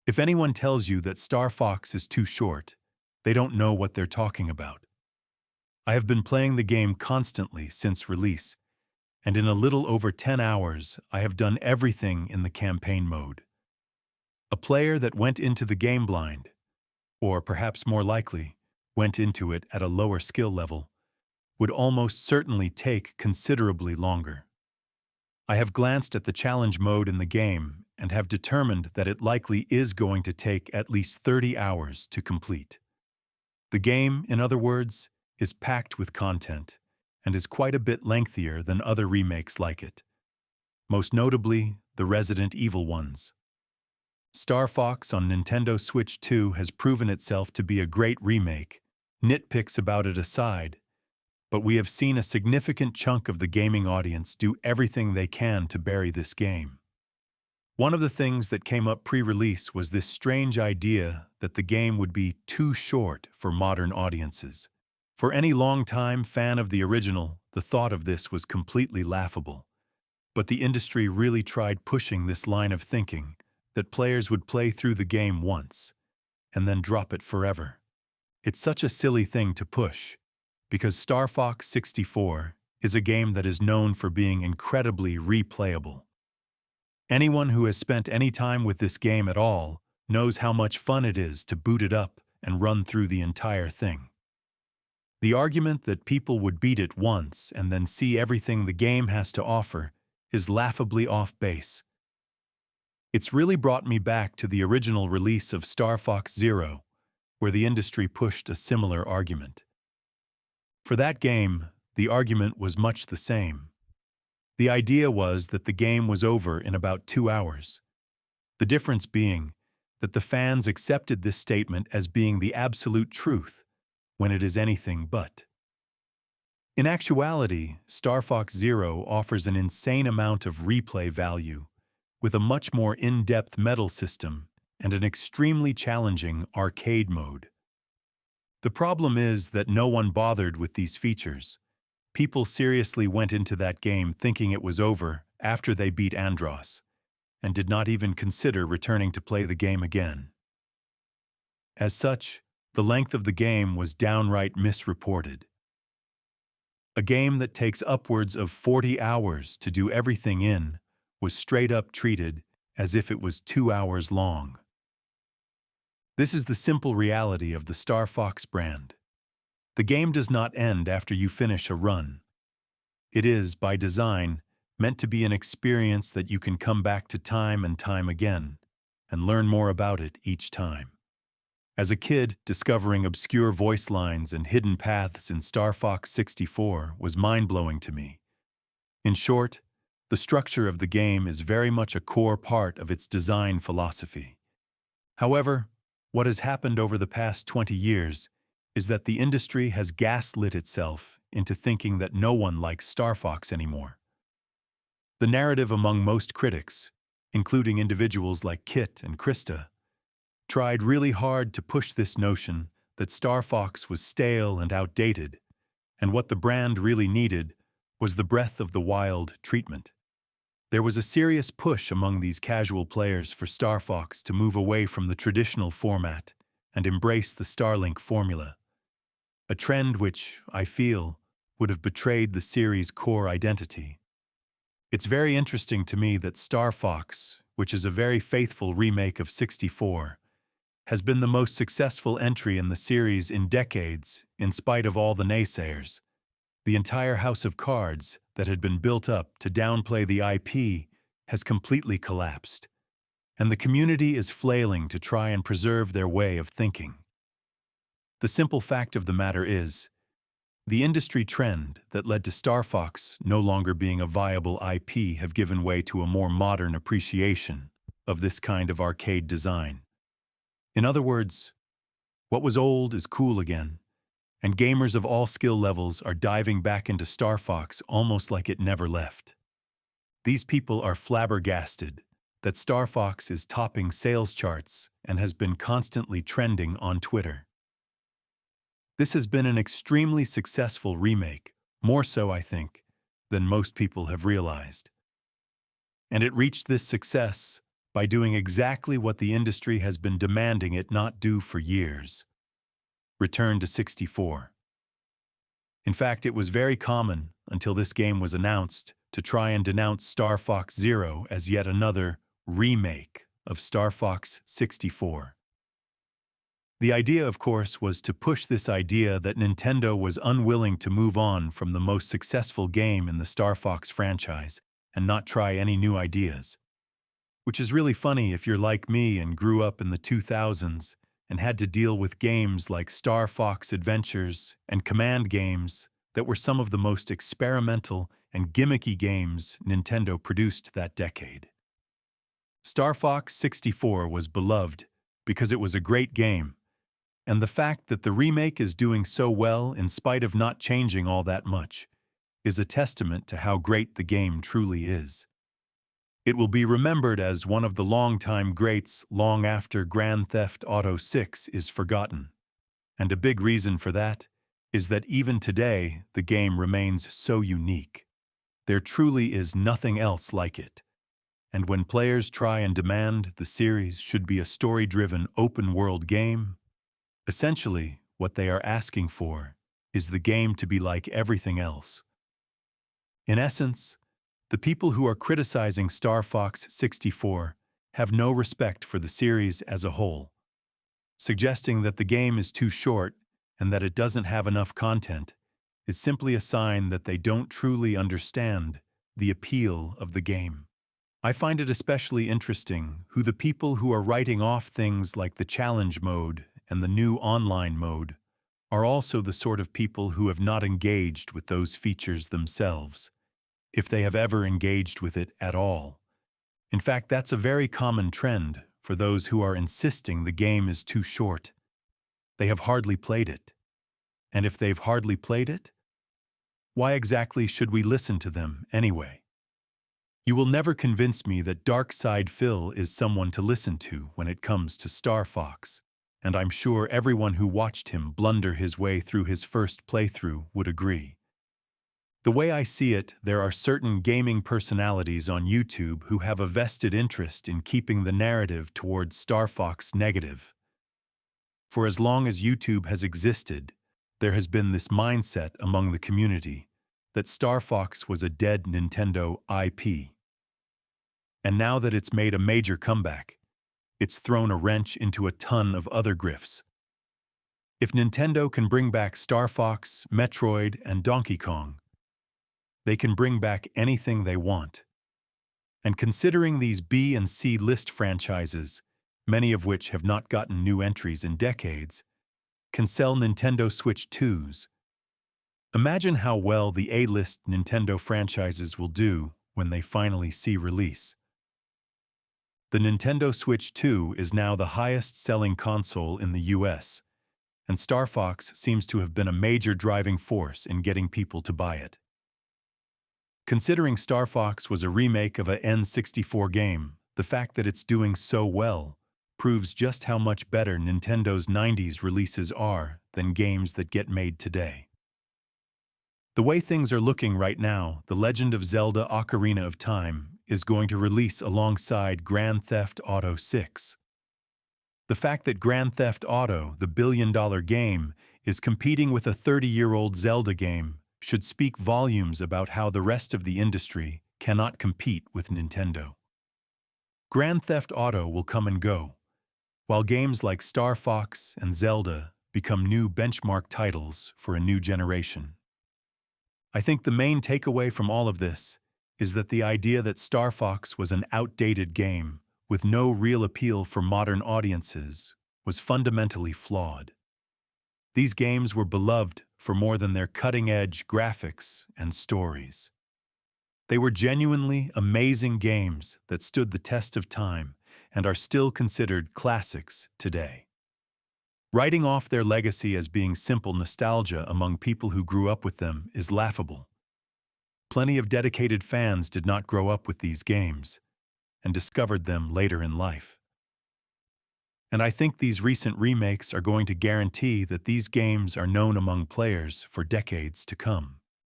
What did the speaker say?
If anyone tells you that Star Fox is too short, they don't know what they're talking about. I have been playing the game constantly since release, and in a little over 10 hours, I have done everything in the campaign mode. A player that went into the game blind, or perhaps more likely, went into it at a lower skill level, would almost certainly take considerably longer. I have glanced at the challenge mode in the game and have determined that it likely is going to take at least 30 hours to complete. The game, in other words, is packed with content and is quite a bit lengthier than other remakes like it, most notably the Resident Evil ones. Star Fox on Nintendo Switch 2 has proven itself to be a great remake, nitpicks about it aside, but we have seen a significant chunk of the gaming audience do everything they can to bury this game. One of the things that came up pre-release was this strange idea that the game would be too short for modern audiences. For any long-time fan of the original, the thought of this was completely laughable. But the industry really tried pushing this line of thinking, that players would play through the game once, and then drop it forever. It's such a silly thing to push, because Star Fox 64 is a game that is known for being incredibly replayable. Anyone who has spent any time with this game at all knows how much fun it is to boot it up and run through the entire thing. The argument that people would beat it once and then see everything the game has to offer is laughably off base. It's really brought me back to the original release of Star Fox Zero, where the industry pushed a similar argument. For that game, the argument was much the same. The idea was that the game was over in about 2 hours. The difference being that the fans accepted this statement as being the absolute truth, when it is anything but. In actuality, Star Fox Zero offers an insane amount of replay value, with a much more in-depth medal system and an extremely challenging arcade mode. The problem is that no one bothered with these features. People seriously went into that game thinking it was over after they beat Andros, and did not even consider returning to play the game again. As such, the length of the game was downright misreported. A game that takes upwards of 40 hours to do everything in was straight up treated as if it was 2 hours long. This is the simple reality of the Star Fox brand. The game does not end after you finish a run. It is, by design, meant to be an experience that you can come back to time and time again, and learn more about it each time. As a kid, discovering obscure voice lines and hidden paths in Star Fox 64 was mind-blowing to me. In short, the structure of the game is very much a core part of its design philosophy. However, what has happened over the past 20 years is that the industry has gaslit itself into thinking that no one likes Star Fox anymore. The narrative among most critics, including individuals like Kit and Krista, tried really hard to push this notion that Star Fox was stale and outdated, and what the brand really needed was the Breath of the Wild treatment. There was a serious push among these casual players for Star Fox to move away from the traditional format and embrace the Starlink formula, a trend which, I feel, would have betrayed the series' core identity. It's very interesting to me that Star Fox, which is a very faithful remake of 64, has been the most successful entry in the series in decades, in spite of all the naysayers. The entire house of cards that had been built up to downplay the IP has completely collapsed, and the community is flailing to try and preserve their way of thinking. The simple fact of the matter is, the industry trend that led to Star Fox no longer being a viable IP have given way to a more modern appreciation of this kind of arcade design. In other words, what was old is cool again, and gamers of all skill levels are diving back into Star Fox almost like it never left. These people are flabbergasted that Star Fox is topping sales charts and has been constantly trending on Twitter. This has been an extremely successful remake, more so, I think, than most people have realized. And it reached this success by doing exactly what the industry has been demanding it not do for years: return to 64. In fact, it was very common, until this game was announced, to try and denounce Star Fox Zero as yet another remake of Star Fox 64. The idea, of course, was to push this idea that Nintendo was unwilling to move on from the most successful game in the Star Fox franchise and not try any new ideas. Which is really funny if you're like me and grew up in the 2000s and had to deal with games like Star Fox Adventures and Command games that were some of the most experimental and gimmicky games Nintendo produced that decade. Star Fox 64 was beloved because it was a great game, and the fact that the remake is doing so well in spite of not changing all that much is a testament to how great the game truly is. It will be remembered as one of the longtime greats long after Grand Theft Auto 6 is forgotten. And a big reason for that is that even today, the game remains so unique. There truly is nothing else like it. And when players try and demand the series should be a story-driven open-world game, essentially what they are asking for is the game to be like everything else. In essence, the people who are criticizing Star Fox 64 have no respect for the series as a whole. Suggesting that the game is too short and that it doesn't have enough content is simply a sign that they don't truly understand the appeal of the game. I find it especially interesting who the people who are writing off things like the challenge mode and the new online mode are also the sort of people who have not engaged with those features themselves, if they have ever engaged with it at all. In fact, that's a very common trend for those who are insisting the game is too short. They have hardly played it. And if they've hardly played it, why exactly should we listen to them anyway? You will never convince me that Dark Side Phil is someone to listen to when it comes to Star Fox, and I'm sure everyone who watched him blunder his way through his first playthrough would agree. The way I see it, there are certain gaming personalities on YouTube who have a vested interest in keeping the narrative towards Star Fox negative. For as long as YouTube has existed, there has been this mindset among the community that Star Fox was a dead Nintendo IP. And now that it's made a major comeback, it's thrown a wrench into a ton of other grifts. If Nintendo can bring back Star Fox, Metroid, and Donkey Kong, they can bring back anything they want. And considering these B and C list franchises, many of which have not gotten new entries in decades, can sell Nintendo Switch 2s, imagine how well the A-list Nintendo franchises will do when they finally see release. The Nintendo Switch 2 is now the highest-selling console in the US, and Star Fox seems to have been a major driving force in getting people to buy it. Considering Star Fox was a remake of a N64 game, the fact that it's doing so well proves just how much better Nintendo's 90s releases are than games that get made today. The way things are looking right now, The Legend of Zelda: Ocarina of Time is going to release alongside Grand Theft Auto 6. The fact that Grand Theft Auto, the billion-dollar game, is competing with a 30-year-old Zelda game should speak volumes about how the rest of the industry cannot compete with Nintendo. Grand Theft Auto will come and go, while games like Star Fox and Zelda become new benchmark titles for a new generation. I think the main takeaway from all of this is that the idea that Star Fox was an outdated game with no real appeal for modern audiences was fundamentally flawed. These games were beloved for more than their cutting-edge graphics and stories. They were genuinely amazing games that stood the test of time and are still considered classics today. Writing off their legacy as being simple nostalgia among people who grew up with them is laughable. Plenty of dedicated fans did not grow up with these games and discovered them later in life. And I think these recent remakes are going to guarantee that these games are known among players for decades to come.